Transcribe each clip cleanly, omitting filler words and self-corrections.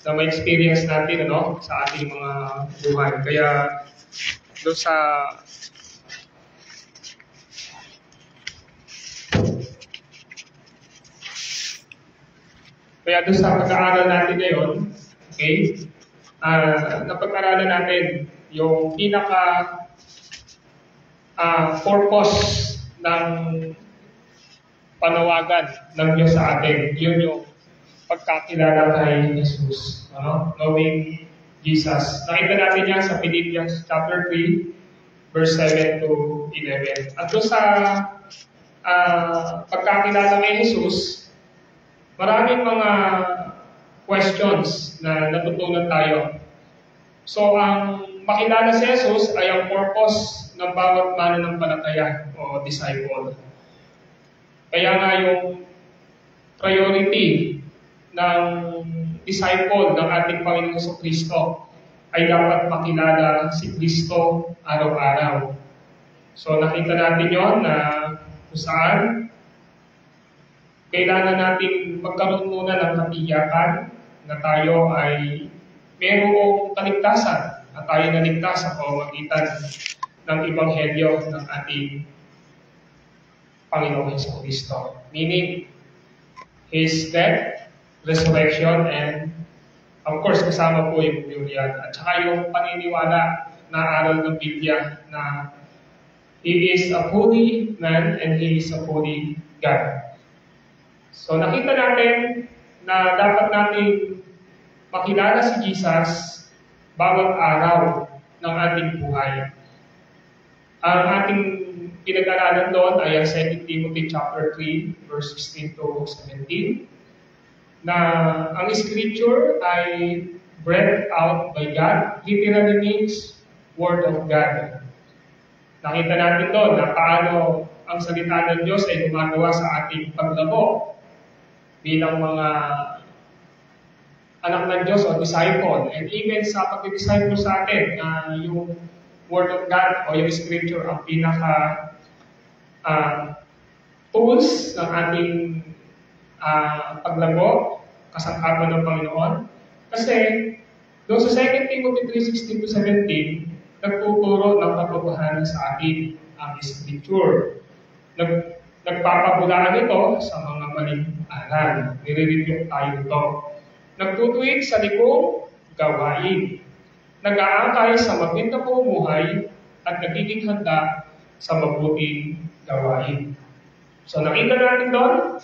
na ma-experience natin sa ating mga buhay. Kaya doon sa pag-aaral natin ngayon, okay, napag-aralan natin yung purpose ng panawagan ng Diyos sa atin. Yun yung pagkakilala kay Jesus, knowing Jesus. Nakita natin yan sa Philippians chapter 3, verse 7 to 11. At doon sa pagkakilala kay Jesus, maraming mga questions na natutunan tayo. So, ang makilala si Jesus ay ang purpose ng bawat mananampalataya o disciple. Kaya nga yung priority ng disciple ng ating Panginoon Jesucristo ay dapat makilala si Kristo araw-araw. So nakita natin yon na kung saan kailangan natin magkaroon muna ng katiyakan na tayo ay mayroong kaligtasan at tayo naligtas sa pamamagitan ng Ebanghelyo ng ating Panginoong Jesucristo. Meaning, His death, resurrection, and of course, kasama po yung burial. At saka yung paniniwala na aral ng Biblia na He is a holy man and He is a holy God. So nakita natin na dapat natin makilala si Jesus bawat araw ng ating buhay. Ang ating pinag-aralan doon ay ang 2 Timothy chapter 3, verse 16 to 17, na ang scripture ay breathed out by God, literally means Word of God. Nakita natin doon na paano ang salita ng Diyos ay gumagawa sa ating paglabo bilang mga anak ng Diyos o disciple. And even sa pag-disciple sa atin, yung Word of God o yung scripture ang pinaka tools ng ating paglabo, kasangkapan ng Panginoon. Kasi doon sa 2 Timothy 3:16 to 17, nagtuturo ng katotohanan sa atin ang scripture. Nagpapabulaan ito sa mga maling aral. Nire-review tayo ito. Nagtutuwid sa likong gawain. Nag-aangkay sa magandang pamumuhay at nagiging handa sa mabuting gawain. So nakita natin doon,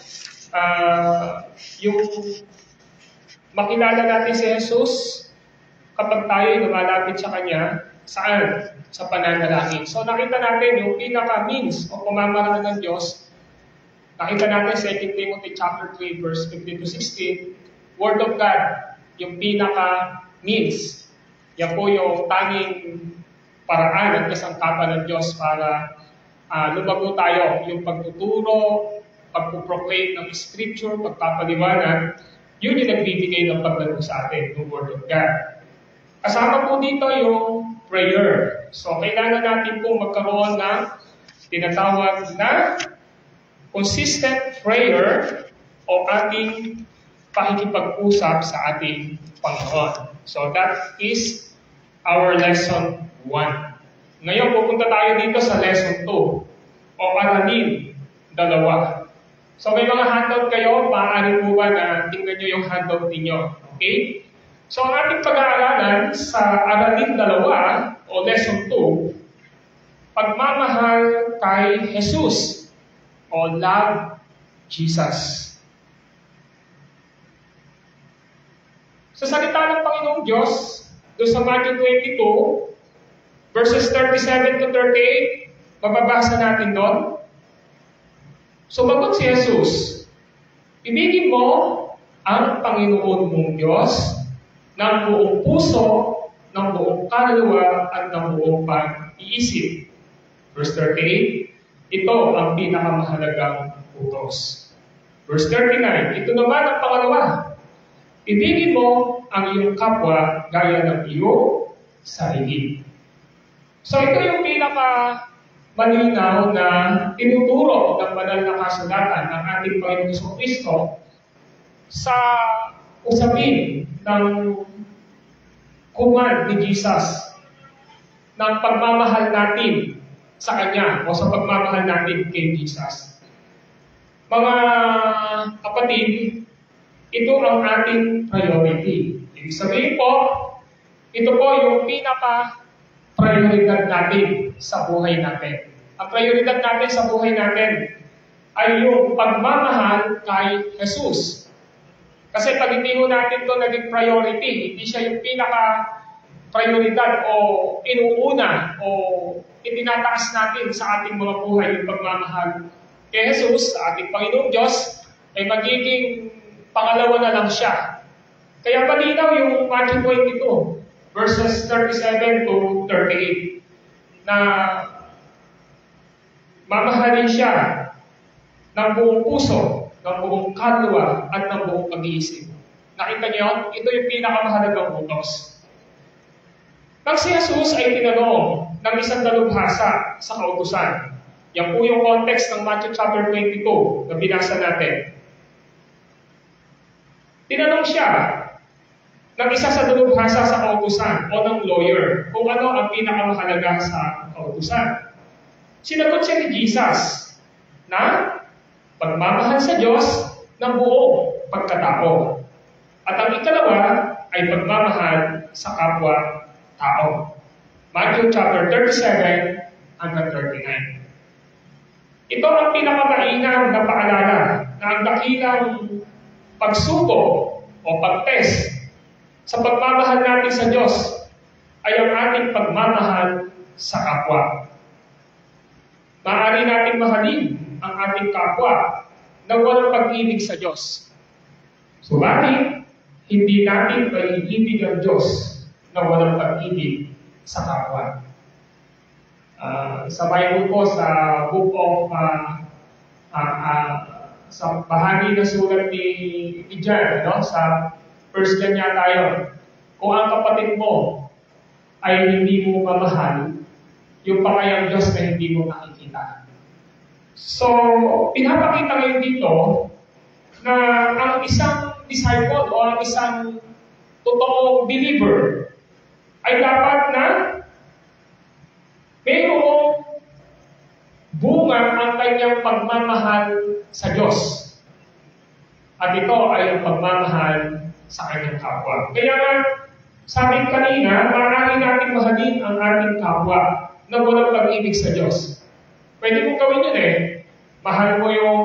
yung makilala natin si Jesus kapag tayo ay lumalapit sa Kanya, saan? Sa pananalangin. So nakita natin yung pinaka-means o pamamaraan ng Diyos. Nakita natin sa 2 Timothy chapter 3, verse 15 to 16, Word of God, yung pinaka-means. Yan po yung tanging paraan at kasangkapan ng Diyos para lumago tayo. Yung pagtuturo, pagpuproclaim ng scripture, pagpapaliwanag, yun yung nagbibigay ng paglago sa atin, yung Word of God. Kasama po dito yung prayer. So, kailangan natin po magkaroon ng tinatawag na consistent prayer o ating pakikipag-usap sa ating Panginoon. So, that is our lesson 1. Ngayon, pupunta tayo dito sa lesson 2 o aralin 2. So, may mga handout kayo, maaari po ba na tingnan nyo yung handout ninyo? Okay? So, ang ating pag-aaralan sa aralin 2 o lesson 2, pagmamahal kay Jesus o love Jesus. Sa salita ng Panginoong Diyos, doon sa Matthew 22, verses 37 to 38, mababasa natin doon. Sumagot si Jesus, ibigin mo ang Panginoon mong Diyos ng buong puso, ng buong kaluluwa, at ng buong pag-iisip. Verse 38, ito ang pinakamahalagang utos. Verse 39, ito naman ang pangalawa, ibigin mo ang iyong kapwa gaya ng iyong sarili. So ito yung pinaka-malinaw na tinuturo ng banal na kasulatan ng ating Panginoon Jesucristo sa usapin ng command ni Jesus ng pagmamahal natin sa Kanya o sa pagmamahal natin kay Jesus. Mga kapatid, ito ang ating priority. Ibig sabihin po, ito po yung pinaka-prioridad natin sa buhay natin. Ang prioridad natin sa buhay natin ay yung pagmamahal kay Jesus. Kasi pag hindi mo natin ito naging priority, hindi siya yung pinaka-prioridad o inuuna o itinataas natin sa ating mga buhay yung pagmamahal kay Jesus, sa ating Panginoong Diyos, ay magiging pangalawa na lang siya. Kaya malinaw yung Matthew 22, verses 37 to 38, na mamahalin siya ng buong puso, ng buong kaluluwa, at ng buong pag-iisip. Nakita niyo? Ito yung pinakamahalagang utos. Nang si Jesus ay tinanong ng isang dalubhasa sa kautusan. Yan po yung context ng Matthew chapter 22 na binasa natin. Tinanong siya ng isa sa dalubhasa sa kautusan o ng lawyer kung ano ang pinakamahalaga sa kautusan. Sinagot siya ni Jesus na pagmamahal sa Diyos ng buong pagkatao. At ang ikalawa ay pagmamahal sa kapwa-tao. Matthew chapter 37 hanggang 39. Ito ang pinakamainam na paalala na ang dakilang pagsubok o pagtest sa pagmamahal natin sa Diyos ay ang ating pagmamahal sa kapwa. Maaari nating mahalin ang ating kapwa na walang pag-ibig sa Diyos. Subalit, hindi natin maiibig ang Diyos na walang pag-ibig sa kapwa. Sa Bible po, sa book of sa bahagi ng sulat ni John, no? Sa 1 John yata yun, kung ang kapatid mo ay hindi mo mamahal, yung pakayang Diyos na hindi mo nakikita. So, pinapakita ngayon dito na ang isang disciple o ang isang totoong believer ay dapat na mayroong bunga ang kanyang pagmamahal sa Diyos. At ito ay ang pagmamahal sa kanyang kapwa. Kaya nga, sabi kanina, maaari natin mahalin ang ating kapwa na walang pag-ibig sa Diyos. Pwede mong gawin yun eh. Mahal mo yung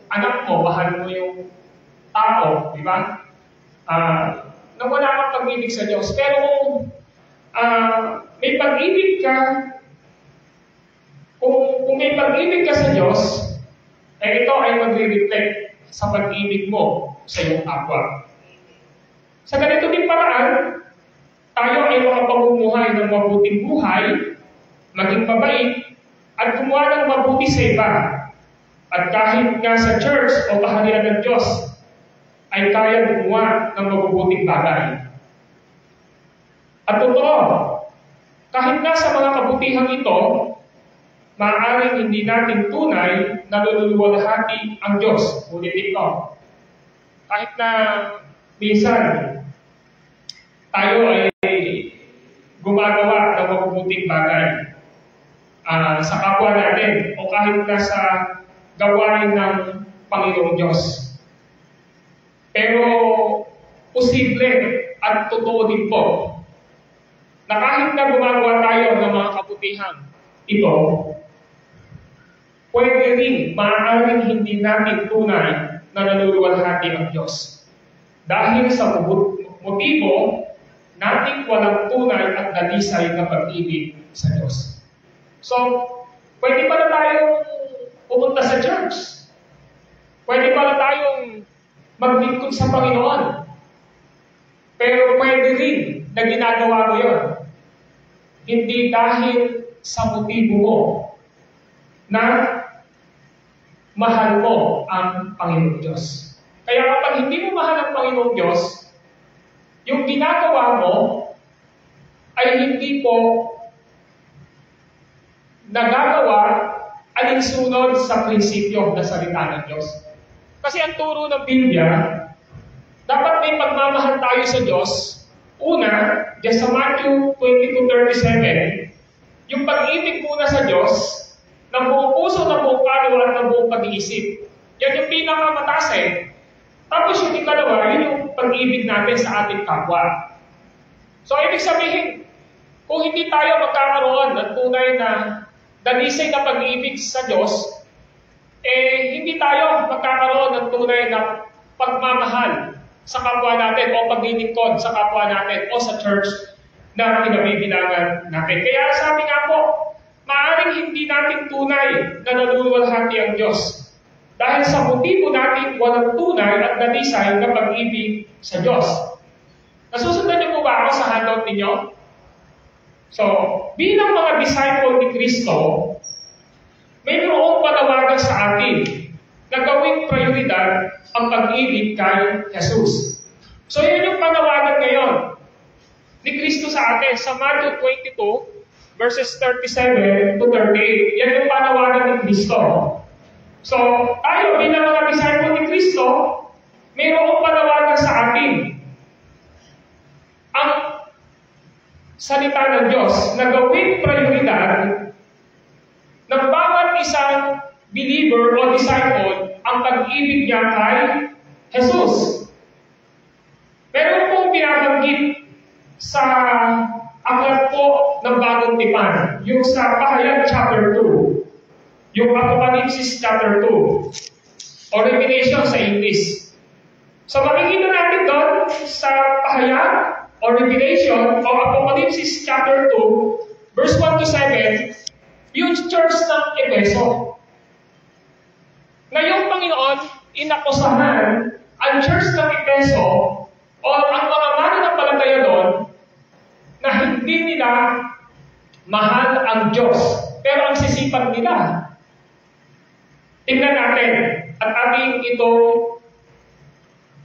anak mo, mahal mo yung tao, di ba? Na wala kang pag-ibig sa Diyos. Pero kung may pag-ibig ka, kung may pag-ibig ka sa Diyos, eh ito ay magre-reflect sa pag-ibig mo sa iyong kapwa. Sa ganito din paraan, tayo ay makapamumuhay ng mabuting buhay, maging mabait, at gumawa ng mabuti sa iba. At kahit nga sa church o kaharian ng Diyos, ay kaya gumawa ng mabubuting bagay. At totoo, kahit nga sa mga kabutihang ito, maaaring hindi natin tunay na lululuwalhati ang Diyos. Ulit ito. Kahit na minsan, tayo ay gumagawa ng mabubuting bagay sa kapwa natin o kahit na sa gawain ng Panginoong Diyos. Pero posible at totoo din po na kahit na gumagawa tayo ng mga kabutihan ito, pwede rin, maaaring hindi natin tunay na naluluwalhati ang Diyos. Dahil sa motibo, nating walang tunay at dalisay na pag-ibig sa Diyos. So, pwede pala tayong pumunta sa church. Pwede pala tayong maglingkod sa Panginoon. Pero pwede rin na ginagawa mo yun. Hindi dahil sa motibo mo na mahal mo ang Panginoong Diyos. Kaya kapag hindi mo mahal ang Panginoong Diyos, yung ginagawa mo ay hindi po nagagawa alinsunod sa prinsipyo na salita ng Diyos. Kasi ang turo ng Biblia, dapat may pagmamahal tayo sa Diyos. Una, diyan sa Matthew 22:37, yung pag-ibig muna sa Diyos, ng buong puso, ng buong kaluluwa, at ng buong pag-iisip. Yan yung pinakamataas eh. Tapos yung ikalawa, yun yung pag-ibig natin sa ating kapwa. So, ibig sabihin, kung hindi tayo magkakaroon ng tunay na dalisay na pag-ibig sa Diyos, hindi tayo magkakaroon ng tunay na pagmamahal sa kapwa natin o paglilingkod sa kapwa natin o sa church na kinabibilangan natin. Kaya sabi nga po, maaaring hindi natin tunay na naluluwalhati ang Diyos. Dahil sa motibo natin walang tunay at dalisay na pag-ibig sa Diyos. Nasusundan niyo po ba ako sa handout ninyo? So, bilang mga disciple ni Kristo, mayroong panawagan sa atin na gawing prioridad ang pag-ibig kay Jesus. So, yun yung panawagan ngayon ni Kristo sa atin sa Matthew 22, verses 37 to 38. Yan yung panawagan ni Kristo. So, tayo bilang mga disciple ni Kristo, mayroong panawagan sa atin. Ang salita ng Diyos na gawing prioridad ng bawat isang believer o disciple ang pag-ibig niya kay Jesus. Meron pong binabanggit sa aklat po ng Bagong Tipan, yung sa Pahayag chapter 2, yung Apocalypse chapter 2, o Revelation sa English. So makikita natin doon sa Pahayag o Revelation o Apocalypse chapter 2, verse 1 to 7, yung church ng Efeso. Na yung Panginoon, inakusahan ang church ng Efeso o ang mga mananampalataya doon na hindi nila mahal ang Diyos. Pero ang sisipag nila. Tingnan natin at ating ito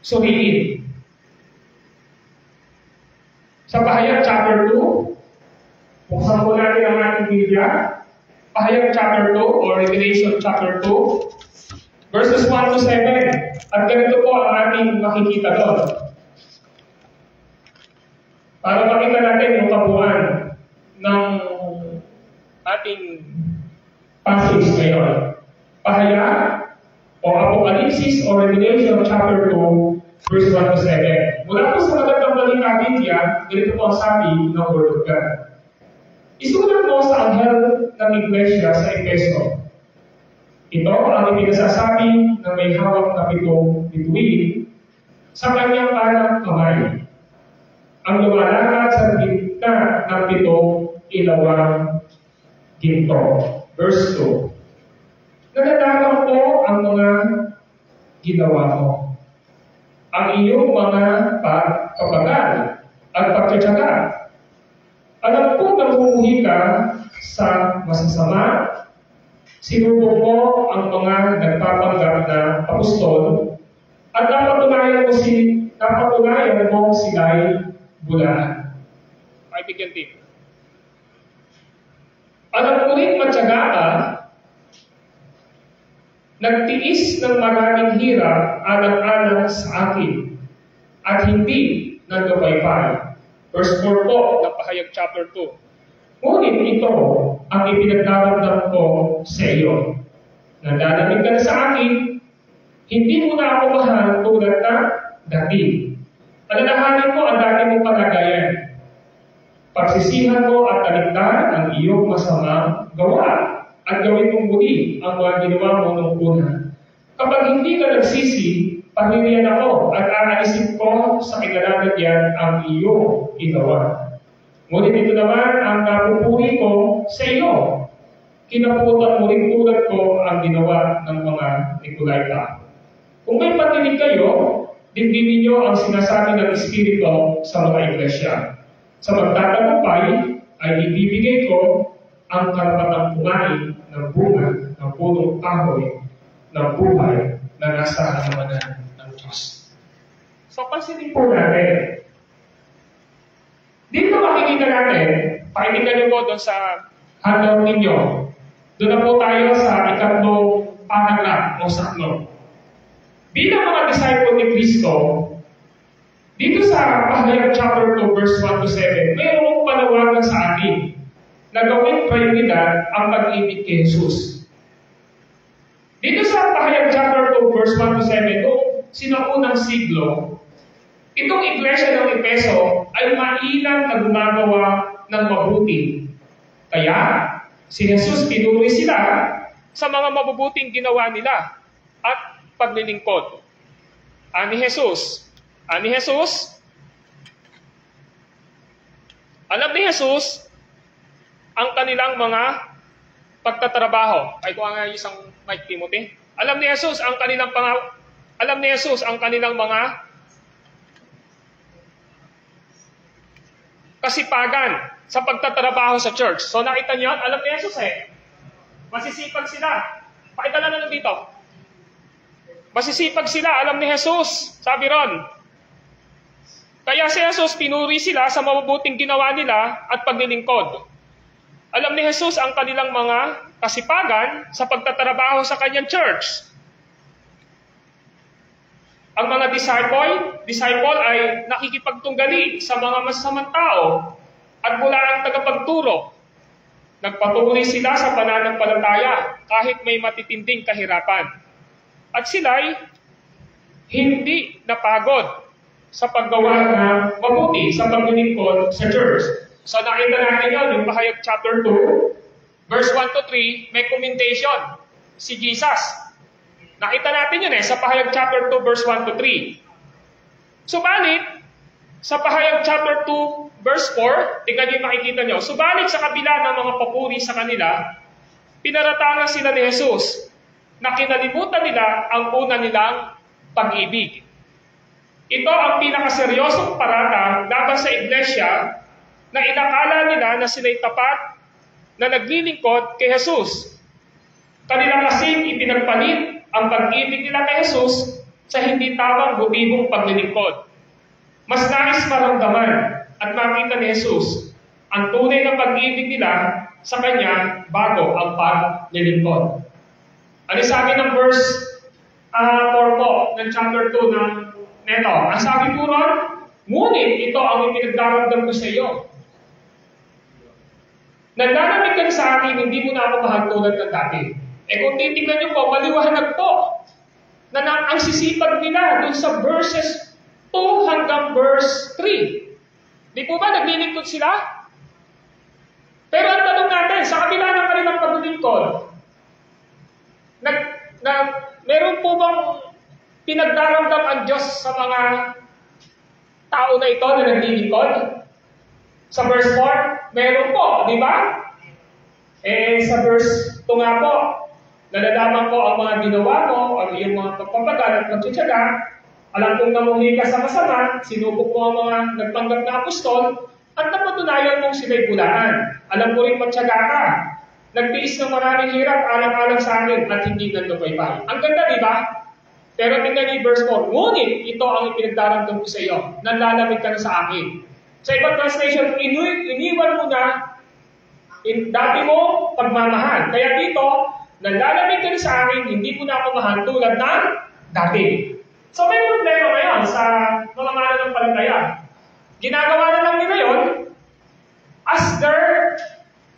suriin. Sa Pahayag chapter 2, buksan po natin ang ating Biblia. Pahayag chapter 2 o Revelation chapter 2, verses 1 to 7. At ganito po ang ating makikita doon. Para makita natin yung kabuuan ng ating passage ngayon. Pahayag o Apocalypse o Revelation chapter 2, verse 1 to 7. Mula po sa magandang balita Biblia, ganito po ang sabi ng Word of God. Isulat mo sa anghel ng iglesia sa Efeso. Ito ang ipinasasabi ng may hawak na pitong bituin sa kanyang kanang kamay. Ang lumalakad sa gitna ng pitong ilawang ginto. Verse 2. Nadadaman ko ang mga ginawa mo. Ang iyong mga pagkabagal at pagtsatsaga. Alam ko nabubuhi ka sa masasama. Sinubok mo ang mga nagpapanggap na apostol at napatunayan mo sila'y bulaan. I begin din. Alam ko rin matyaga ka, nagtiis ng maraming hirap alang-alang sa akin at hindi nagkapaypay. Verse 4 po ng Pahayag chapter 2. Ngunit ito ang ipinagdaramdam ko sa iyo. Nadalamig ka na sa akin, hindi mo na ako mahal tulad na dati. Alalahanin mo ang dati mong kalagayan. Pagsisihan mo at talikdan ang iyong masamang gawa at gawin mong muli ang mga ginawa mo noong una. Kapag hindi ka nagsisi, pahiriyan ako at aalisin ko sa kinalalagyan ang iyong ginawa. Ngunit ito naman ang napupuri ko sa iyo. Kinaputan mo rin tulad ko ang ginawa ng mga Nicolaita. Kung may patinig kayo, dinggin ninyo ang sinasabi ng Espiritu sa mga iglesia. Sa magtatagumpay ay ibibigay ko ang karapatang kumain ng bunga ng punong kahoy ng buhay na nasa halaman ng Diyos. So, pansinin po natin. Dito makikita natin, pakinggan niyo po doon sa handout ninyo. Doon na po tayo sa ikatlong paragraph o saklo. Bilang mga disciple ni Kristo, Dito sa Pahayag chapter 2, verse 1 to 7, mayroong panawagan sa atin na gawing prioridad ang pag-ibig kay Jesus. Dito sa Pahayag chapter 2, verse 1 to 7, noong sinaunang siglo, itong iglesia ng Efeso ay mainam na gumagawa ng mabuti. Kaya, si Jesus pinuri sila sa mga mabubuting ginawa nila at paglilingkod. Ani Jesus, alam ni Jesus ang kanilang mga pagtatrabaho. Ay, kung nga isang Mike Timothy. Alam ni Jesus ang kanilang mga kasipagan sa pagtatrabaho sa church. So nakita niyo, alam ni Jesus masisipag sila. Pakita na dito. Masisipag sila, alam ni Jesus. Sabi ron. Kaya si Jesus pinuri sila sa mabubuting ginawa nila at paglilingkod. Alam ni Jesus ang kanilang mga kasipagan sa pagtatrabaho sa kanyang church. Ang mga disciple ay nakikipagtunggali sa mga masasamang tao at mula ang tagapagturo. Nagpatuloy sila sa pananampalataya kahit may matitinding kahirapan. At sila'y hindi napagod sa paggawa ng mabuti sa paglilingkod sa church. So nakita natin yun, yung Pahayag chapter 2, verse 1 to 3, may commendation si Jesus. Nakita natin yun sa Pahayag chapter 2, verse 1 to 3. Subalit, sa Pahayag chapter 2, verse 4, tingnan yung makikita nyo, subalit sa kabila ng mga papuri sa kanila, pinaratangan sila ni Jesus na kinalimutan nila ang una nilang pag-ibig. Ito ang pinakaseryosong paratang laban sa iglesia na inakala nila na sila'y tapat na naglilingkod kay Jesus. Kanila kasing ipinagpalit ang pag-ibig nila kay Jesus sa hindi tamang motibong paglilingkod. Mas nais maramdaman at makita ni Jesus ang tunay na pag-ibig nila sa Kanya bago ang paglilingkod. Ano sabi ng verse 4 po ng chapter 2 ng neto? Ang sabi po ron, ngunit ito ang ipinagdaramdam ko sa iyo. Naglalamig ka sa akin, hindi mo na ako mahal tulad ng dati. Kung titignan niyo po, maliwanag po na ang sisipag nila dun sa verses 2 hanggang verse 3. Di po ba naglilingkod sila? Pero ang tanong natin, sa kabila ng kanilang paglilingkod, meron po bang pinagdaramdam ang Diyos sa mga tao na ito na naglilingkod? Sa verse 4, meron po, di ba? Sa verse 2 nga po, nalalaman ko ang mga ginawa mo, ang iyong mga pagpapagal at pagtsutsaga, alam kong namuhi ka sa masama, sinubok mo ang mga nagpanggap na apostol, at napatunayan mong sila'y bulaan. Alam ko rin magtsaga ka. Nagtiis ng maraming hirap, alang-alang sa akin, at hindi naglupaybay. Ang ganda, di ba? Pero tingnan niyo verse 4, ngunit ito ang ipinagdaramdam ko sa iyo, nanlalamig ka na sa akin. Sa ibang translation, iniwan mo na dati mo pagmamahal. Kaya dito, nanlalamig ka na sa akin, hindi mo na ako mahal tulad ng dati. So may problema ngayon sa mga mananampalataya. Ginagawa na lang nila yun as their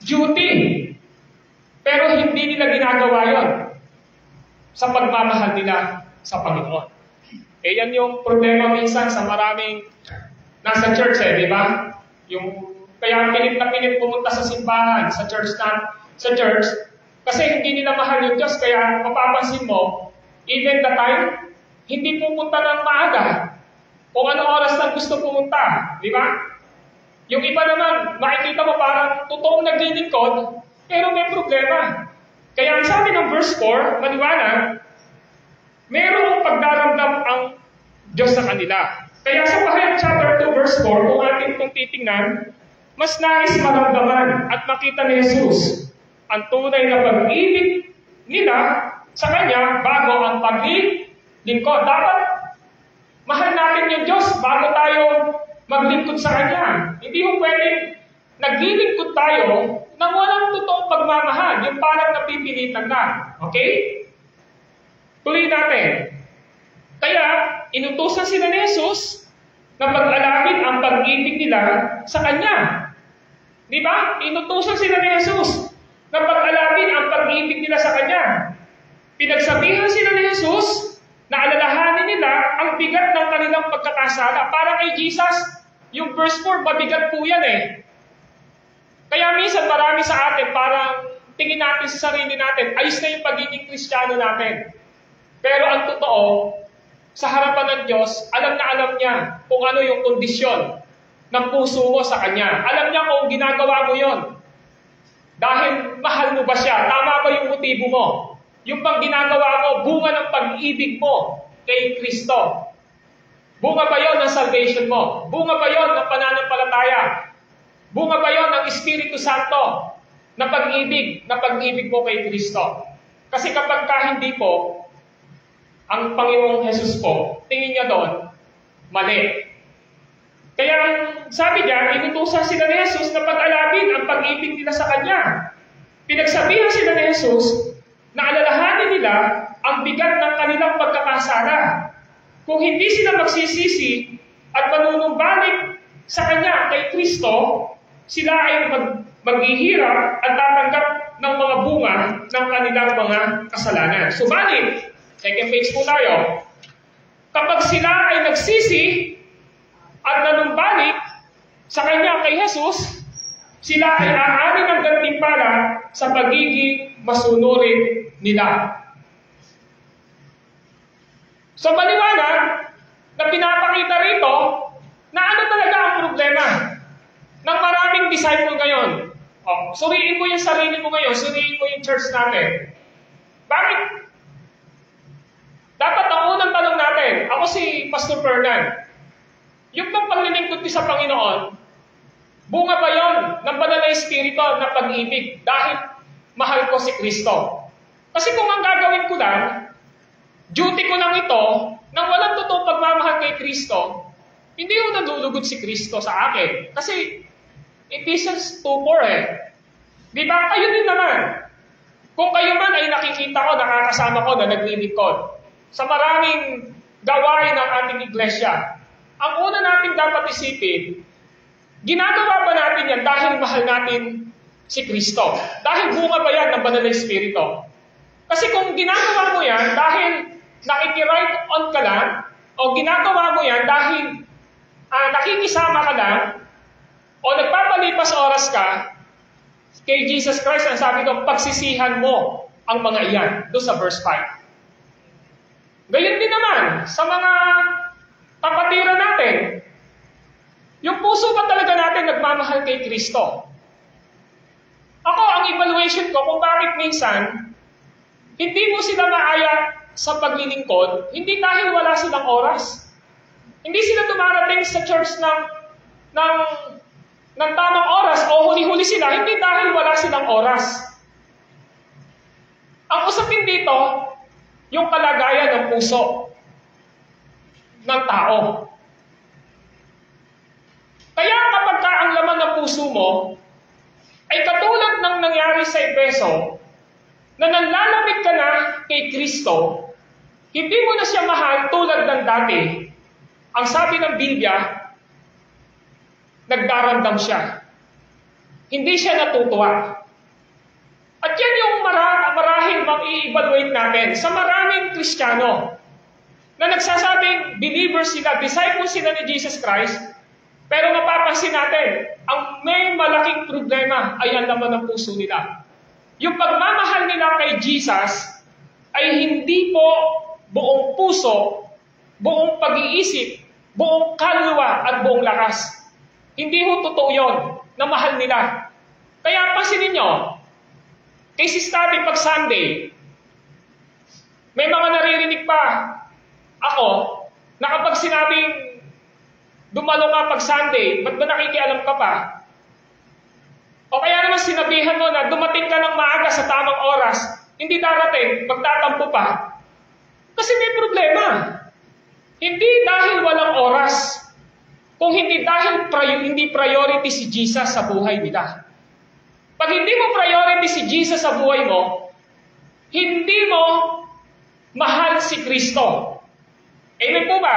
duty. Pero hindi nila ginagawa yun sa pagmamahal nila sa Panginoon. Yan yung problema minsan sa maraming nasa church di ba? Kaya pilit na pilit pumunta sa simbahan, sa church, kasi hindi nila mahal yung Diyos. Kaya mapapansin mo, even the time, hindi pumunta ng maaga. Kung anong oras na gusto pumunta, di ba? Yung iba naman, makikita mo parang totoong naglilingkod, pero may problema. Kaya ang sabi ng verse 4, maliwanag, mayroong pagdaramdam ang Diyos sa kanila. Kaya sa Pahayag chapter 2, verse 4, kung atin itong titingnan, mas nais maramdaman at makita ni Jesus ang tunay na pag-ibig nila sa Kanya bago ang paglilingkod. Dapat mahal natin yung Diyos bago tayo maglingkod sa Kanya. Hindi mo pwedeng naglilingkod tayo nang walang totoong pagmamahal, yung parang napipilitan na. Okay? Tuloy natin. Kaya, inutusan sila ni Jesus na pag-alapin ang pag-ibig nila sa Kanya. Di ba? Inutusan sila ni Jesus na pag-alapin ang pag-ibig nila sa Kanya. Pinagsabihan sila ni Jesus na alalahanin nila ang bigat ng kanilang pagkakasala. Para kay Jesus, yung verse 4, mabigat po yan eh. Kaya minsan marami sa atin, parang tingin natin sa sarili natin, ayos na yung pagiging Kristiyano natin. Pero ang totoo, sa harapan ng Diyos, alam na alam niya kung ano yung kondisyon ng puso mo sa Kanya. Alam niya kung ginagawa mo yon. Dahil mahal mo ba siya? Tama ba yung motibo mo? Yung pang ginagawa mo, bunga ng pag-ibig mo kay Kristo. Bunga ba yon ng salvation mo? Bunga ba yon ng pananampalataya? Bunga ba yon ng Espiritu Santo na pag-ibig mo kay Kristo? Kasi kapag hindi po, ang Panginoong Jesus po, tingin niya doon, mali. Kaya sabi niya, inutusan sila ni Jesus na pag-alapin ang pag-ibig nila sa Kanya. Pinagsabihan sila ni Jesus na alalahanin nila ang bigat ng kanilang pagkakasala. Kung hindi sila magsisisi at manunumbalik sa Kanya, kay Kristo, sila ay maghihirap at tatanggap ng mga bunga ng kanilang mga kasalanan. Subalit, second page po tayo. Kapag sila ay nagsisi at nanumbalik sa Kanya kay Jesus, sila ay aari ng gantimpala sa pagiging masunurin nila. So maliwanag na pinapakita rito na ano talaga ang problema ng maraming disciple ngayon. Suriin mo yung sarili mo ngayon, suriin mo yung church natin. Bakit? Dapat ang unang tanong natin, ako si Pastor Fernan, yung pang paglilingkod ko sa Panginoon, bunga ba yon ng banal na espiritu na pag-ibig dahil mahal ko si Kristo? Kasi kung ang gagawin ko lang, duty ko lang ito, nang walang totoong pagmamahal kay Kristo, hindi ko nalulugod si Kristo sa akin. Kasi Ephesians 2:4 eh. Di ba? Kayo din naman. Kung kayo man ay nakikita ko, nakakasama ko na naglilingkod sa maraming gawain ng ating iglesia, ang una natin dapat isipin, ginagawa ba natin yan dahil mahal natin si Kristo? Dahil bunga ba yan ng banal na espiritu? Kasi kung ginagawa mo yan dahil nakikiright on ka lang, o ginagawa mo yan dahil nakikisama ka lang, o nagpapalipas oras ka kay Jesus Christ, ang sabi ko, pagsisihan mo ang mga iyan, doon sa verse 5. Gayon din naman sa mga kapatiran natin. Yung puso ba talaga natin nagmamahal kay Kristo? Ako, ang evaluation ko kung bakit minsan hindi mo sila maaya sa paglilingkod, hindi dahil wala silang oras. Hindi sila dumarating sa church ng tamang oras o huli-huli sila, hindi dahil wala silang oras. Ang usapin dito, yung kalagayan ng puso ng tao. Kaya kapag ang laman ng puso mo ay katulad ng nangyari sa Efeso, na nanlalamig ka na kay Kristo, hindi mo na siya mahal tulad ng dati. Ang sabi ng Biblia, nagdaramdam siya. Hindi siya natutuwa. At yan yung marahil mag-i-evaluate natin sa maraming Kristiyano na nagsasabing believers sila, disciples sila ni Jesus Christ, pero mapapansin natin, ang may malaking problema ay ang laman ng puso nila. Yung pagmamahal nila kay Jesus ay hindi po buong puso, buong pag-iisip, buong kaluluwa at buong lakas. Hindi ho totoo yun na mahal nila. Kaya pansinin nyo, case study pag Sunday, may mga naririnig pa ako na kapag sinabing dumalo ka pag Sunday, ba't ba nakikialam ka pa? O kaya naman sinabihan mo na dumating ka ng maaga sa tamang oras, hindi darating, magtatampo pa. Kasi may problema. Hindi dahil walang oras, kung hindi dahil hindi priority si Jesus sa buhay nila. Pag hindi mo priority si Jesus sa buhay mo, hindi mo mahal si Kristo. Amen po ba?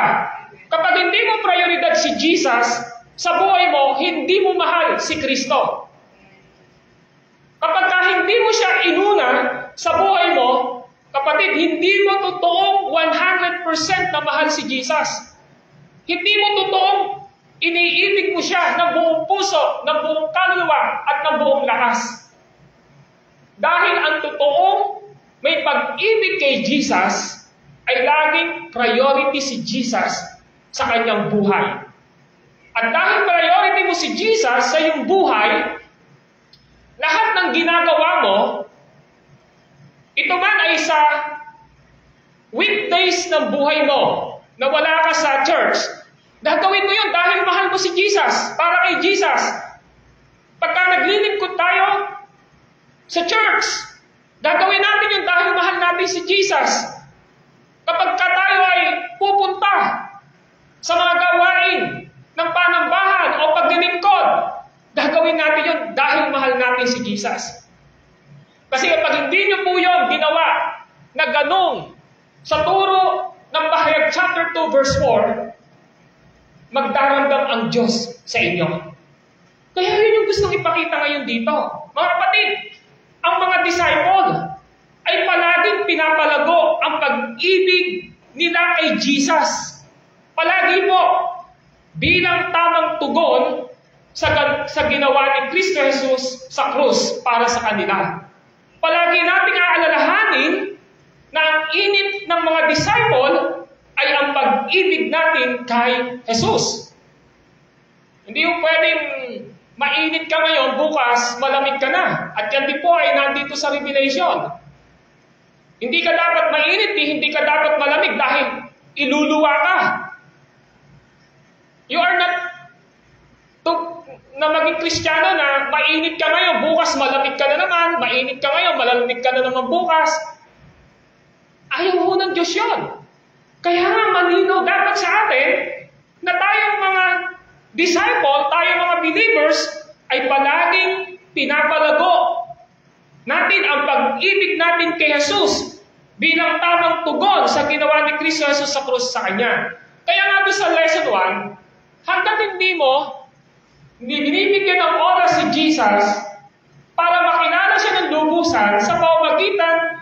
Kapag hindi mo prioridad si Jesus sa buhay mo, hindi mo mahal si Kristo. Kapag hindi mo siya inuna sa buhay mo, kapatid, hindi mo totoong 100% na mahal si Jesus. Hindi mo totoong iniibig mo siya ng buong puso, ng buong kaluluwa, at ng buong lakas. Dahil ang totoong may pag-ibig kay Jesus ay laging priority si Jesus sa kanyang buhay. At dahil priority mo si Jesus sa iyong buhay, lahat ng ginagawa mo, ito man ay sa weekdays ng buhay mo, na wala ka sa church, gagawin mo yun dahil mahal mo si Jesus, para kay Jesus. Pagka naglilingkod tayo sa church, gagawin natin yun dahil mahal natin si Jesus. Kapag tayo ay pupunta sa mga gawain ng panambahan o paglilingkod, gagawin natin yun dahil mahal natin si Jesus. Kasi kapag hindi nyo po yun ginawa na ganun sa turo ng Pahayag chapter 2 verse 4, magdaramdam ang Diyos sa inyo. Kaya yun yung gustong ipakita ngayon dito. Mga kapatid, ang mga disciple ay palaging pinapalago ang pag-ibig nila kay Jesus. Palagi po bilang tamang tugon sa ginawa ni Kristo Jesus sa krus para sa kanila. Palagi nating aalalahanin na ang init ng mga disciple ay ang pag-ibig natin kay Jesus. Hindi yung pwedeng mainit ka ngayon, bukas malamig ka na. At yan din po ay nandito sa Revelation. Hindi ka dapat mainit, hindi ka dapat malamig dahil iluluwa ka. You are not na maging Kristiyano na mainit ka ngayon, bukas malamig ka na naman, mainit ka ngayon, malamig ka na naman bukas. Ayaw ho ng Diyos yun. Kaya nga malino dapat sa atin na tayong mga disciple, tayong mga believers, ay palaging pinapalago natin ang pag-ibig natin kay Jesus bilang tamang tugon sa ginawa ni Kristo Jesus sa krus sa Kanya. Kaya nga doon sa lesson 1, hanggang hindi mo binibigyan ng oras si Jesus para makilala siya ng lubusan sa pamamagitan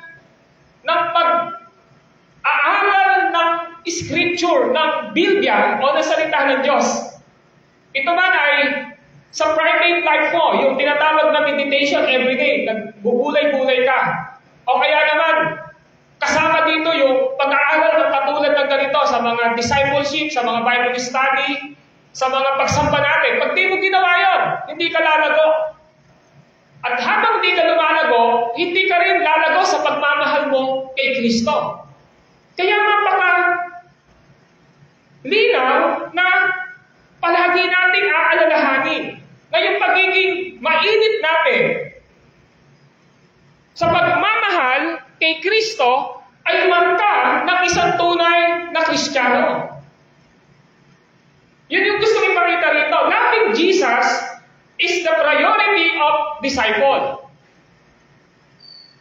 ng pag-aaral ng Scripture, ng Biblia o ng salita ng Diyos. Ito man ay sa private life mo, yung tinatawag na meditation everyday, nagbubulay-bulay ka. O kaya naman, kasama dito yung pag-aaral ng katulad ng ganito sa mga discipleship, sa mga Bible study, sa mga pagsamba natin. Pag di mo ginawa yun, hindi ka lalago. At habang di ka lumalago, hindi ka rin lalago sa pagmamahal mo kay Kristo. Kaya linaw na palagi nating aalalahanin na yung pagiging mainit natin sa pagmamahal kay Kristo ay marka ng isang tunay na Kristiyano. Yun yung gusto ipakita rito. Loving Jesus is the priority of disciple.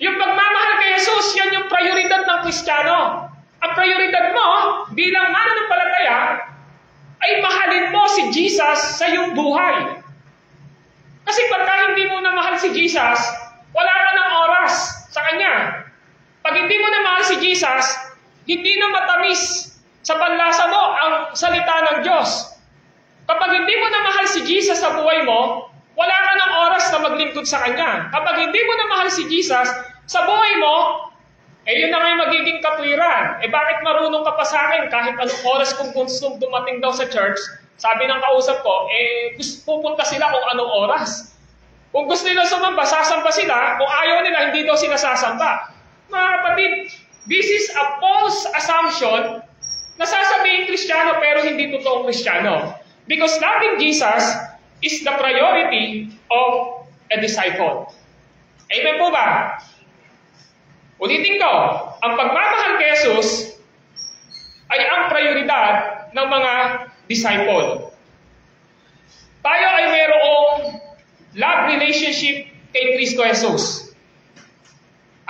Yung pagmamahal kay Jesus, yan yung prioridad ng Kristiyano. Ang prioridad mo bilang mananampalataya ay mahalin mo si Jesus sa iyong buhay. Kasi pagka hindi mo na mahal si Jesus, wala ka ng oras sa Kanya. Pag hindi mo na mahal si Jesus, hindi na matamis sa panlasa mo ang salita ng Diyos. Kapag hindi mo na mahal si Jesus sa buhay mo, wala ka ng oras na maglingkod sa Kanya. Kapag hindi mo na mahal si Jesus sa buhay mo, yun na nga magiging katwiran. Bakit marunong ka pa sa akin kahit anong oras kung gusto dumating daw sa church? Sabi ng kausap ko, pupunta sila kung anong oras. Kung gusto nila sumamba, sasamba sila. Kung ayaw nila, hindi daw sila sasamba. Mga kapatid, this is a false assumption na sasabihin Kristiyano pero hindi totoong Kristiyano. Because loving Jesus is the priority of a disciple. Amen po ba? Ulitin ko, ang pagmamahal kay Jesus ay ang prioridad ng mga disciple. Tayo ay mayroong love relationship kay Kristo Jesus.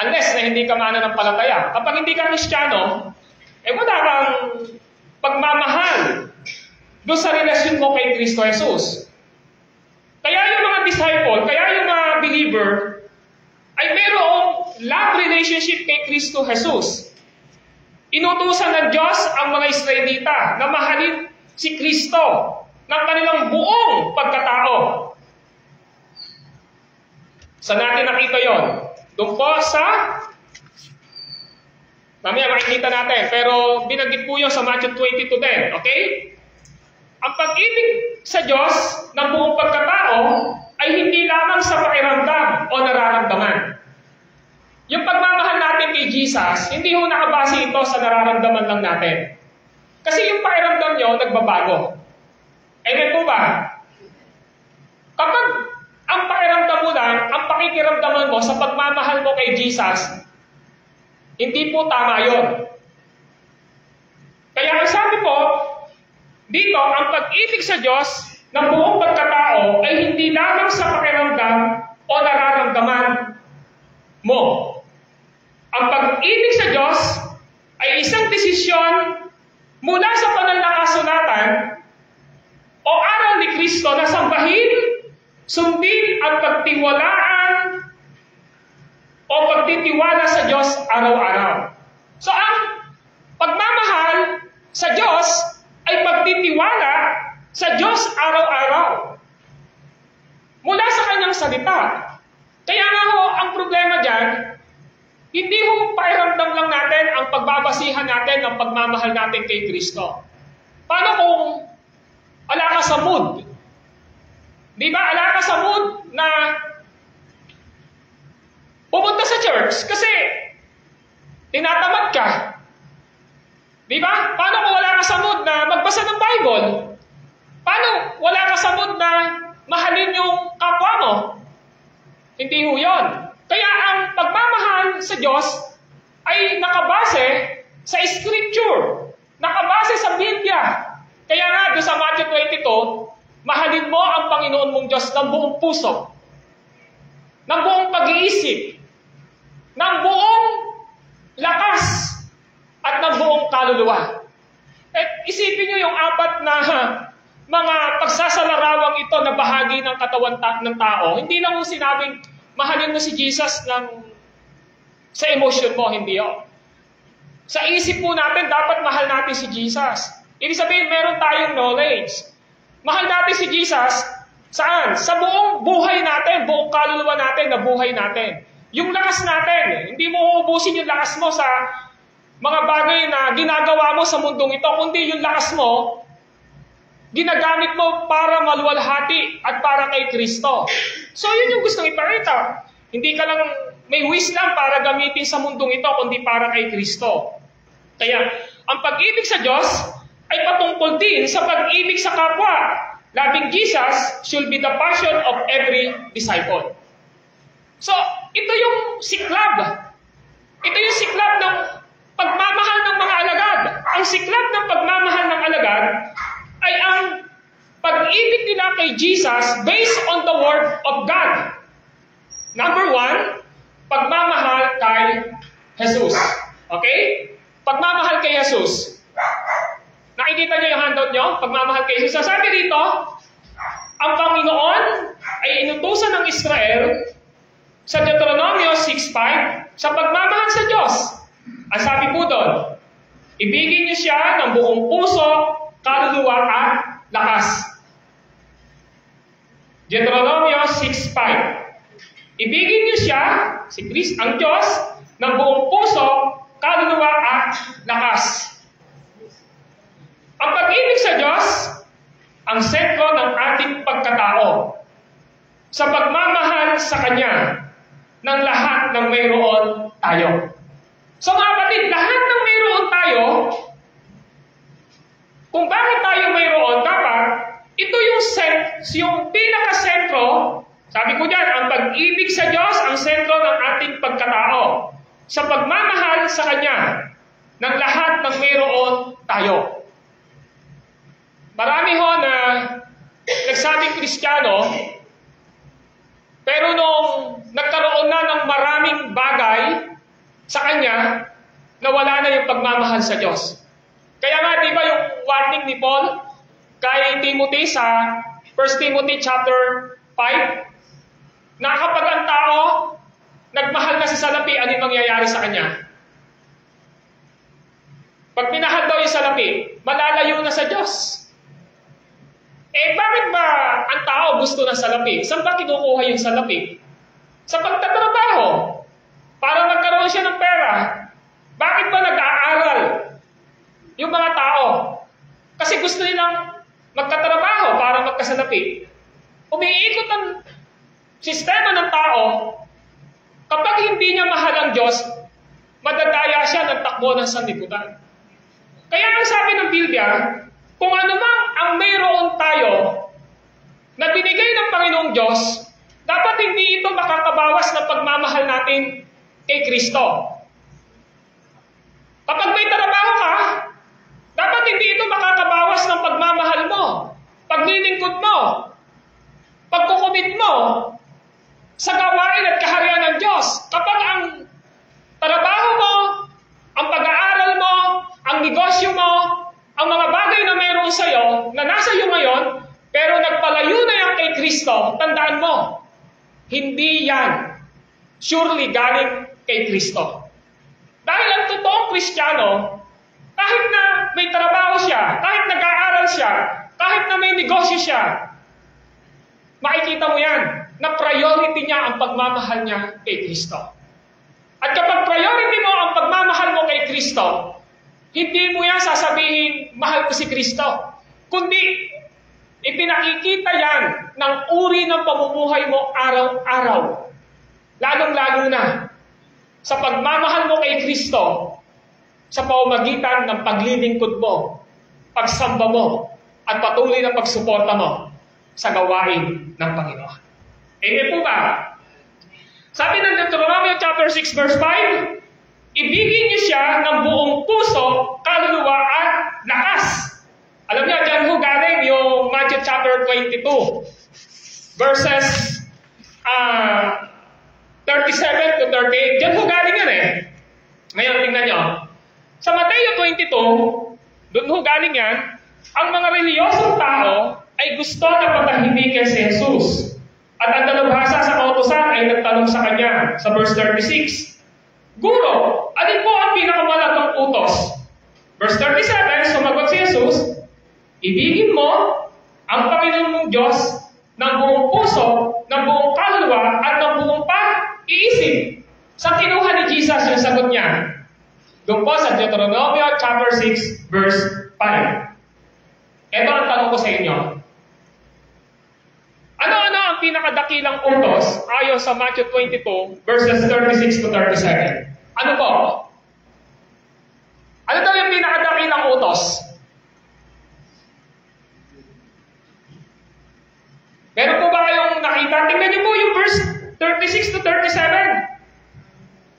Unless na hindi ka mananampalataya. Kapag hindi ka Kristiyano, wala kang pagmamahal doon sa relasyon mo kay Kristo Jesus. Kaya yung mga disciple, kaya yung mga believer, ay mayroong love relationship kay Kristo Jesus. Inutusan ng Diyos ang mga Israelita na mahalin si Kristo ng kanilang buong pagkatao. Saan natin nakita yon? Doon po sa, mamaya makikita natin, pero binanggit po yun sa Matthew 22:10, okay? Ang pag-ibig sa Diyos ng buong pagkatao ay hindi lamang sa pakiramdam o nararamdaman. Yung pagmamahal natin kay Jesus, hindi ho nakabase ito sa nararamdaman lang natin. Kasi yung pakiramdam nyo, nagbabago. Amen po ba? Kapag ang pakiramdam mo lang, ang pakikiramdaman mo sa pagmamahal mo kay Jesus, hindi po tama yun. Kaya ang sabi po, dito, ang pag-ibig sa Diyos ng buong pagkatao ay hindi lamang sa pakiramdam o nararamdaman mo. Ang pag-ibig sa Diyos ay isang desisyon mula sa pananakasunatan o aral ni Kristo na sambahin, sundin at pagtiwalaan o pagtitiwala sa Diyos araw-araw. So ang pagmamahal sa Diyos ay pagtitiwala sa Diyos araw-araw mula sa kanyang salita. Kaya nga ho, ang problema dyan, hindi ho pakiramdam lang natin ang pagbabasihan natin ng pagmamahal natin kay Kristo. Paano kung ala ka sa mood? Di ba, ala ka sa mood na pumunta sa church kasi tinatamad ka. Di ba? Paano kung wala ka sa mood na magbasa ng Bible? Paano wala ka sa mood na mahalin yung kapwa mo? Hindi ho yun. Kaya ang pagmamahal sa Diyos ay nakabase sa Scripture. Nakabase sa Biblia. Kaya nga doon sa Matthew 22, mahalin mo ang Panginoon mong Diyos ng buong puso, ng buong pag-iisip, ng buong lakas, at ng buong kaluluwa. At isipin nyo yung apat na mga pagsasalarawang ito na bahagi ng katawan ng tao. Hindi lang mo sinabing mahalin mo si Jesus sa emotion mo, hindi yun. Sa isip po natin, dapat mahal natin si Jesus. Ibig sabihin, meron tayong knowledge. Mahal natin si Jesus, saan? Sa buong buhay natin, buong kaluluwa natin, na buhay natin. Yung lakas natin, hindi mo uubusin yung lakas mo sa mga bagay na ginagawa mo sa mundong ito, kundi yung lakas mo, ginagamit mo para maluwalhati at para kay Kristo. So yun yung gustong ipakita. Hindi ka lang may wisdom para gamitin sa mundong ito, kundi para kay Kristo. Kaya, ang pag-ibig sa Diyos ay patungkol din sa pag-ibig sa kapwa. Loving Jesus should be the passion of every disciple. So, ito yung siklab. Ito yung siklab ng pagmamahal ng mga alagad. Ang siklab ng pagmamahal ng alagad ay ang pag-ibig nila kay Jesus based on the Word of God. Number 1, pagmamahal kay Jesus. Okay? Pagmamahal kay Jesus. Nakikita niyo yung handout niyo? Pagmamahal kay Jesus. Sabi dito, ang Panginoon ay inutusan ng Israel sa Deuteronomio 6:5 sa pagmamahal sa Diyos. Ang sabi po doon, ibigin niyo siya ng buong puso, kaluluwa at lakas. Deuteronomio 6:5. Ibigin niyo siya, si Kristo, ang Diyos, ng buong puso, kaluluwa at lakas. Ang pag-ibig sa Diyos, ang sentro ng ating pagkatao. Sa pagmamahal sa Kanya, ng lahat ng mayroon tayo. So mga kapatid, lahat ng mayroon tayo, kung bakit tayo mayroon, dapat ito yung pinaka-sentro. Sabi ko dyan, ang pag-ibig sa Diyos, ang sentro ng ating pagkatao. Sa pagmamahal sa Kanya, ng lahat ng mayroon tayo. Marami ho na nagsabing Kristiyano, pero nung nagkaroon na ng maraming bagay sa Kanya, nawala na yung pagmamahal sa Diyos. Kaya nga, di ba yung warning ni Paul kay Timothy sa 1 Timothy chapter 5, na kapag ang tao nagmahal na sa salapi, ano yung mangyayari sa kanya? Pag minahal daw yung salapi, malalayo na sa Diyos. Bakit ba ang tao gusto ng salapi? Saan ba kinukuha yung salapi? Sa pagtatrabaho. Para magkaroon siya ng pera. Bakit ba nag-aaral yung mga tao? Kasi gusto nilang magkatrabaho para magkasalapi. Umiikot ang sistema ng tao. Kapag hindi niya mahal ang Diyos, madadaya siya ng takbo ng sanlibutan. Kaya ang sabi ng Biblia, kung ano man ang mayroon tayo na binigay ng Panginoong Diyos, dapat hindi ito makakabawas ng pagmamahal natin kay Kristo. Kapag may trabaho ka, dapat hindi ito makakabawas ng pagmamahal mo, paglilingkod mo, pagkukumit mo sa gawain at kaharian ng Diyos. Kapag ang trabaho mo, ang pag-aaral mo, ang negosyo mo, ang mga bagay na mayroon sa iyo, na nasa iyo ngayon, pero nagpalayo na yan kay Kristo, tandaan mo, hindi yan surely galing kay Kristo. Dahil ang totoong Kristiyano, kahit na may trabaho siya, kahit nag-aaral siya, kahit na may negosyo siya, makikita mo yan, na priority niya ang pagmamahal niya kay Kristo. At kapag priority mo ang pagmamahal mo kay Kristo, hindi mo yan sasabihin, mahal ko si Kristo. Kundi, ipinakikita yan ng uri ng pamumuhay mo araw-araw. Lalong-lalo na sa pagmamahal mo kay Kristo, sa pamamagitan ng paglilingkod mo, pagsamba mo, at patuloy na pagsuporta mo sa gawain ng Panginoon. Amen po ba? Sabi ng Deuteronomy chapter 6 verse 5, ibigin niyo siya ng buong puso, kaluluwa at lakas. Alam niyo, dyan ho galing yung Matthew chapter 22, verses 37 to 38. Dyan ho galing yan eh. Ngayon, tingnan niyo. Sa Mateo 22, doon ho galing yan, ang mga reliyosong tao ay gusto na patahimikin si Jesus. At ang dalubhasa sa kautusan ay nagtanong sa kanya, sa verse 36, Guro, alin po ang pinakamalagang utos? Verse 37, sumagot si Jesus, ibigin mo ang Panginoon mong Diyos ng buong puso, ng buong kaluluwa, at ng buong pag-iisip. Sa kinuha ni Jesus yung sagot niya, doon po sa Deuteronomy chapter 6, verse 5. Ito ang tanong ko sa inyo. Ano-ano ang pinakadakilang utos ayon sa Matthew 22, verses 36 to 37? Ano po? Ano daw yung pinakadakilang utos? Meron po ba kayong nakita? Tingnan niyo po yung verse 36 to 37.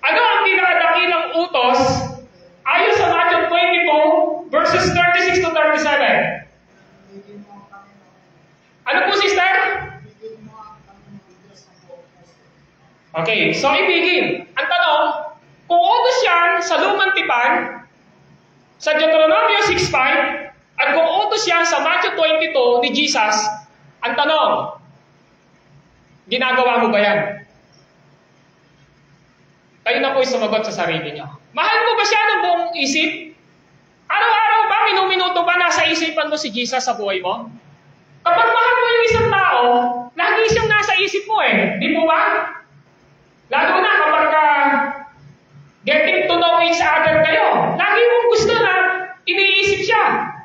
Ano ang pinakadakilang utos ayon sa Matthew 22, verses 36 to 37? Ano po, sister? Okay, so ibigin. Ang tanong, kung utos yan sa lumang tipan, sa Deuteronomy 6.5, at kung utos yan sa Matthew 22 ni Jesus, ang tanong, ginagawa mo ba yan? Kayo na po'y sumagot sa sarili niyo. Mahal mo ba siya ng buong isip? Araw-araw ba, minuminuto ba nasa isipan mo si Jesus sa buhay mo? Kapag mahal mo yung isang tao, lagi siyang nasa isip mo eh. Di po ba? Lalo na kapag getting to know each other kayo, lagi mong gusto na iniisip siya.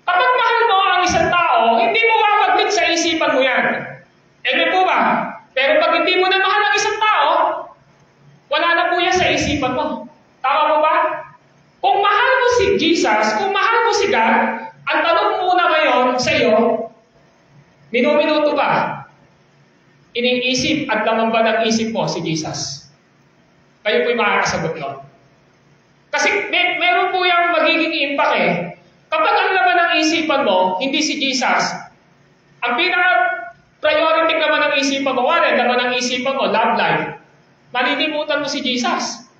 Kapag mahal mo ang isang tao, hindi mo mawaglit sa isipan mo yan. Eme po ba? Pero pag hindi mo na mahal ang isang tao, wala na po yan sa isipan mo. Tama mo ba? Kung mahal mo si Jesus, kung mahal mo si God, ang tanong muna ngayon sa iyo, minuminuto ba? Iniisip at laman ba ng isip mo si Jesus? Kayo po'y makakasagot nun. Kasi meron po yung magiging impact eh. Kapag ang laman ng isipan mo, hindi si Jesus, ang pinaka-priority naman ng isipan mo, laman ng isipan mo, love life, malilimutan mo si Jesus.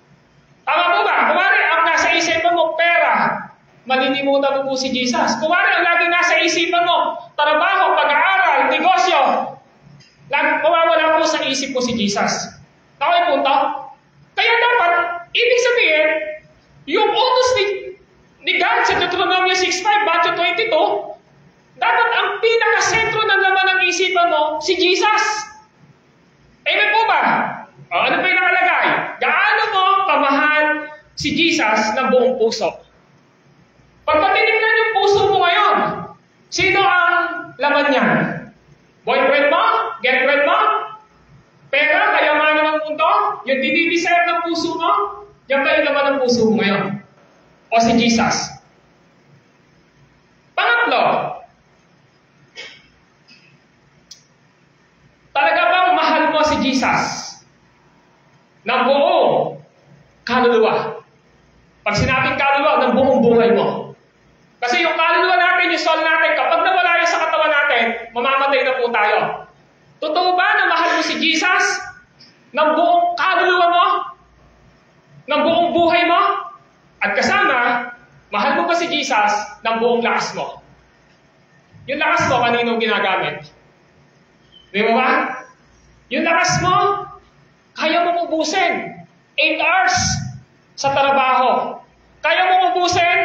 Tama po ba? Kumari, ang nasa isipan mo, pera, malilimutan mo po si Jesus. Kumari, ang lagi nasa isipan mo, trabaho, pag-aaral, negosyo, mawawala po sa isip mo si Jesus. Okay po ito? Kaya dapat, ibig sabihin, yung utos ni God sa Deuteronomy 6.5, Matthew 22, dapat ang pinaka-sentro ng laman ng isipan mo, si Jesus. Amen po ba? O, ano pa yung nakalagay? Gaano mo kamahal si Jesus ng buong puso? Pag patinignan yung puso mo ngayon, sino ang laman niya? Boyfriend mo? Girlfriend mo? Pera? Kayamanan ng mundo? Yung dinidesire ng puso mo? Yan ba yung laman ng puso mo ngayon? O si Jesus? Pangatlo, talaga bang mahal mo si Jesus ng buong kaluluwa? Pag sinabing kaluluwa, ng buong buhay mo. Kasi yung kaluluwa natin, yung soul natin, kapag nawala yan sa katawan natin, mamamatay na po tayo. Totoo ba na mahal mo si Jesus ng buong kaluluwa mo? Ng buong buhay mo? At kasama, mahal mo ba si Jesus ng buong lakas mo? Yung lakas mo, kanino ginagamit? Di mo ba? Yung lakas mo, kaya mong ubusin. 8 hours sa trabaho. Kaya mong ubusin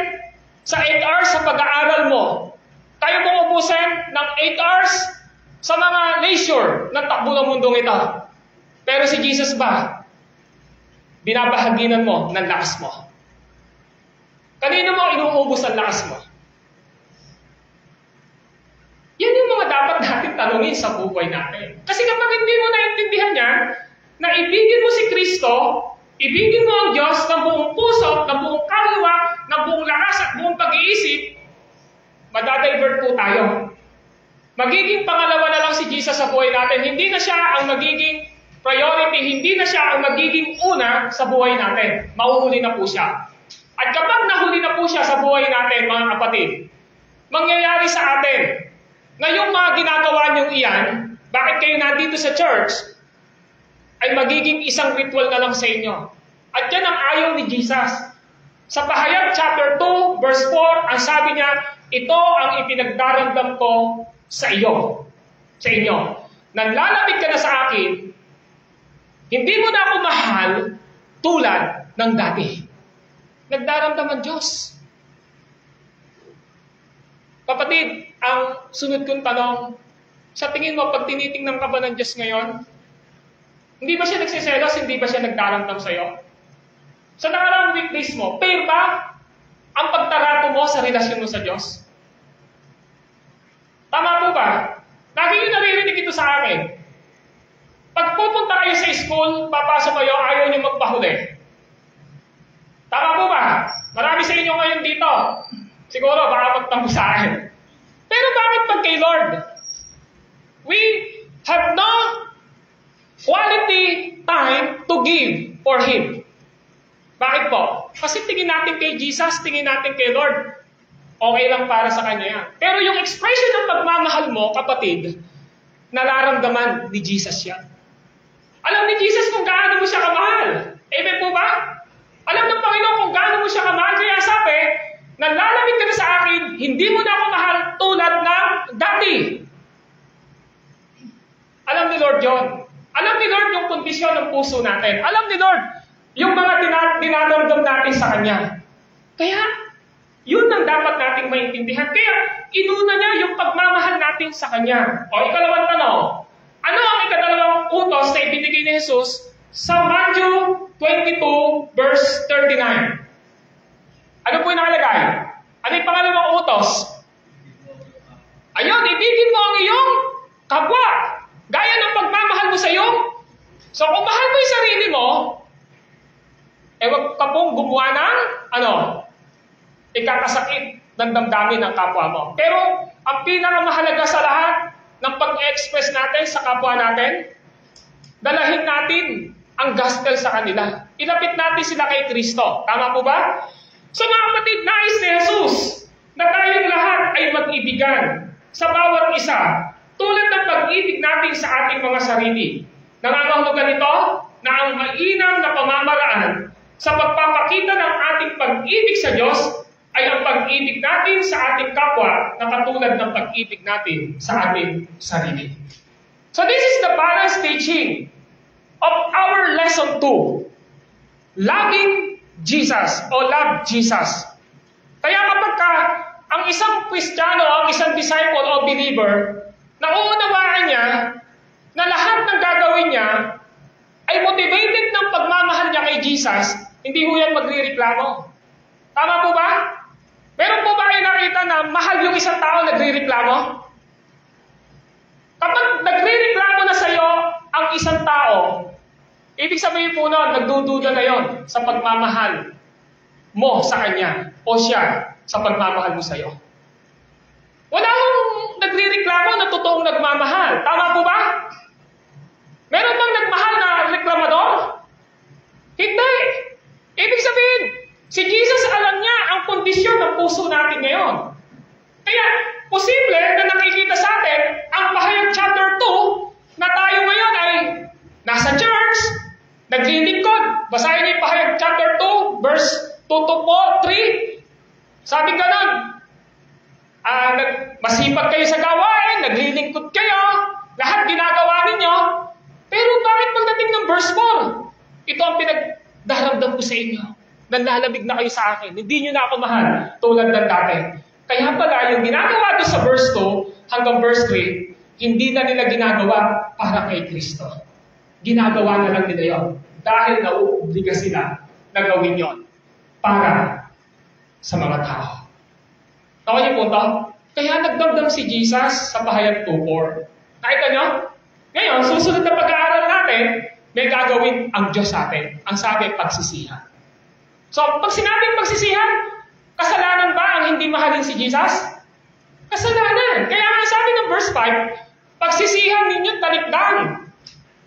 sa 8 hours sa pag-aaral mo. Kaya mong ubusin ng 8 hours sa mga leisure ng takbo ng mundong ito. Pero si Jesus ba, binabahaginan mo ng lakas mo? Kanino mo inuubos ang lakas mo? Yan yung mga dapat natin tanungin sa buhay natin. Kasi kapag hindi mo naintindihan yan, na ibigin mo si Kristo, ibigin mo ang Diyos ng buong puso, ng buong kaluluwa, ng buong lakas at buong pag-iisip, madadivert po tayo. Magiging pangalawa na lang si Jesus sa buhay natin. Hindi na siya ang magiging priority, hindi na siya ang magiging una sa buhay natin. Mauhuli na po siya. At kapag nahuli na po siya sa buhay natin, mga kapatid, mangyayari sa atin na yung mga ginagawa niyong iyan, bakit kayo nandito sa church, ay magiging isang ritual na lang sa inyo. At yan ang ayaw ni Jesus. Sa Pahayag chapter 2, verse 4, ang sabi niya, ito ang ipinagdaramdam ko sa iyo, sa inyo. Nanlalapit ka na sa akin, hindi mo na ako mahal tulad ng dati. Nagdaramdam ang Diyos. Kapatid, ang sunod kong tanong, sa tingin mo, pag tinitingnan ka ba ng Diyos ngayon, hindi ba siya nagsiselos, hindi ba siya nagdaramdam sa'yo? Sa nakaraang weekdays mo, fair ba ang pagtarato mo sa relasyon mo sa Diyos? Tama po ba? Lagi yung naririnig ito sa akin. Pag pupunta kayo sa school, papasok kayo, ayaw niyo magpahuli. Tama po ba? Marami sa inyo ngayon dito. Siguro, baka magtampo sa akin. Pero bakit pag kay Lord? We have no quality time to give for Him. Bakit po? Kasi tingin natin kay Jesus, tingin natin kay Lord, okay lang para sa Kanya yan. Pero yung expression ng pagmamahal mo, kapatid, nararamdaman ni Jesus yan. Alam ni Jesus kung gaano mo siya kamahal. Amen po ba? Alam ng Panginoon kung gaano mo siya kamahal. Kaya sabi, nanlalamig ka na sa akin, hindi mo na ako mahal tulad ng dati. Alam ni Lord yun. Alam ni Lord yung kondisyon ng puso natin. Alam ni Lord yung mga dinadamdam natin sa Kanya. Kaya, yun ang dapat nating maintindihan. Kaya, inuna niya yung pagmamahal natin sa Kanya. O, ikalawang tanong. Ano ang ikadalawang utos na ibinigay ni Jesus sa Matthew 22, verse 39? Ano po yung nakalagay? Ano yung pangalawang utos? Ayun, ibigin mo ang iyong kapwa. Gaya ng pagmamahal mo sa iyo. So, kung mahal mo yung sarili mo, wag ka pong gumawa ng, ikakasakit ng damdamin ng kapwa mo. Pero, ang pinakamahalaga sa lahat ng pag-express natin sa kapwa natin, dalahin natin ang gospel sa kanila. Ilapit natin sila kay Kristo. Tama po ba? So mga kapatid, nais ni Jesus na tayong lahat ay mag-ibigan sa bawat isa, tulad ng pag-ibig natin sa ating mga sarili. Nangangahulugan ito na ang mainam na pamamaraan sa pagpapakita ng ating pag-ibig sa Diyos ay ang pag-ibig natin sa ating kapwa na katulad ng pag-ibig natin sa ating sarili. So this is the balanced teaching of our lesson 2. Loving Jesus o love Jesus. Kaya kapag ang isang Kristiyano, ang isang disciple o believer, nauunawaan niya na lahat ng gagawin niya ay motivated ng pagmamahal niya kay Jesus, hindi ho yan magre-reklamo. Tama po ba? Meron po ba kayo nakita na mahal yung isang tao nagre-reklamo? Kapag nagre-reklamo na sa iyo ang isang tao, ibig sabihin po nun, nagdududa na yon sa pagmamahal mo sa kanya o siya sa pagmamahal mo sa iyo. Wala akong nagre-reklamo na totoong nagmamahal. Tama po ba? Meron bang nagmahal na reklamador? Hindi. Ibig sabihin, si Jesus alam niya ang kondisyon ng puso natin ngayon. Kaya, posible na nakikita sa atin ang Pahayag chapter 2 na tayo ngayon ay nasa church, naglilingkod. Basahin niyo yung Pahayag chapter 2, verse 2 to 3. Sabi ganon, masipag kayo sa gawain, naglilingkod kayo, lahat ginagawa ninyo. Pero bakit pagdating ng verse 4, ito ang pinagdaramdam ko sa inyo. Nanlalamig na kayo sa akin. Hindi nyo na ako mahal tulad ng dati. Kaya pala, yung ginagawa doon sa verse 2 hanggang verse 3, hindi na nila ginagawa para kay Kristo. Ginagawa na lang nila yon dahil nauobliga sila na gawin yon para sa mga tao. Tawa niyo po ito? Kaya nagdamdam si Jesus sa Pahayag 2:4. Nakita nyo? Ngayon, susunod na pag-aaral natin, may gagawin ang Diyos sa atin. Ang sabi, pagsisihan. So, pag sinabing pagsisihan, kasalanan ba ang hindi mahalin si Jesus? Kasalanan. Kaya nga sabi ng verse 5, pagsisihan ninyo talikdan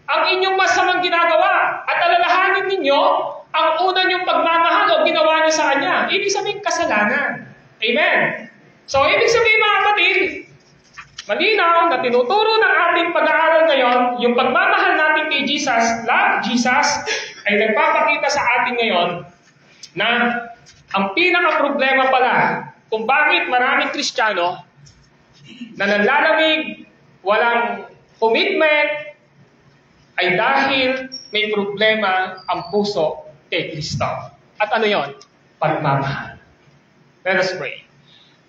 ang inyong masamang ginagawa at alalahanin ninyo ang una niyong pagmamahal o ginawa niyo sa Kanya. Ibig sabihin, kasalanan. Amen. So, ibig sabihin mga kapatid, malinaw na tinuturo ng ating pag-aaral ngayon, yung pagmamahal natin kay Jesus, love Jesus, ay nagpapakita sa atin ngayon na ang pinaka-problema pala kung bakit maraming Kristiyano na nanlalamig, walang commitment, ay dahil may problema ang puso kay Kristo. At ano yon? Pagmamahal. Let us pray.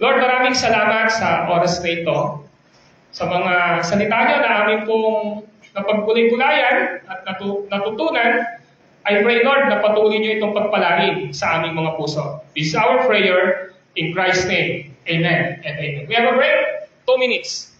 Lord, maraming salamat sa oras na ito, sa mga salita nyo na amin pong napagkulay-kulayan at natutunan. I pray, Lord, na patuloy nyo itong pagpalain sa aming mga puso. This is our prayer in Christ's name. Amen and amen. We have a break. 2 minutes.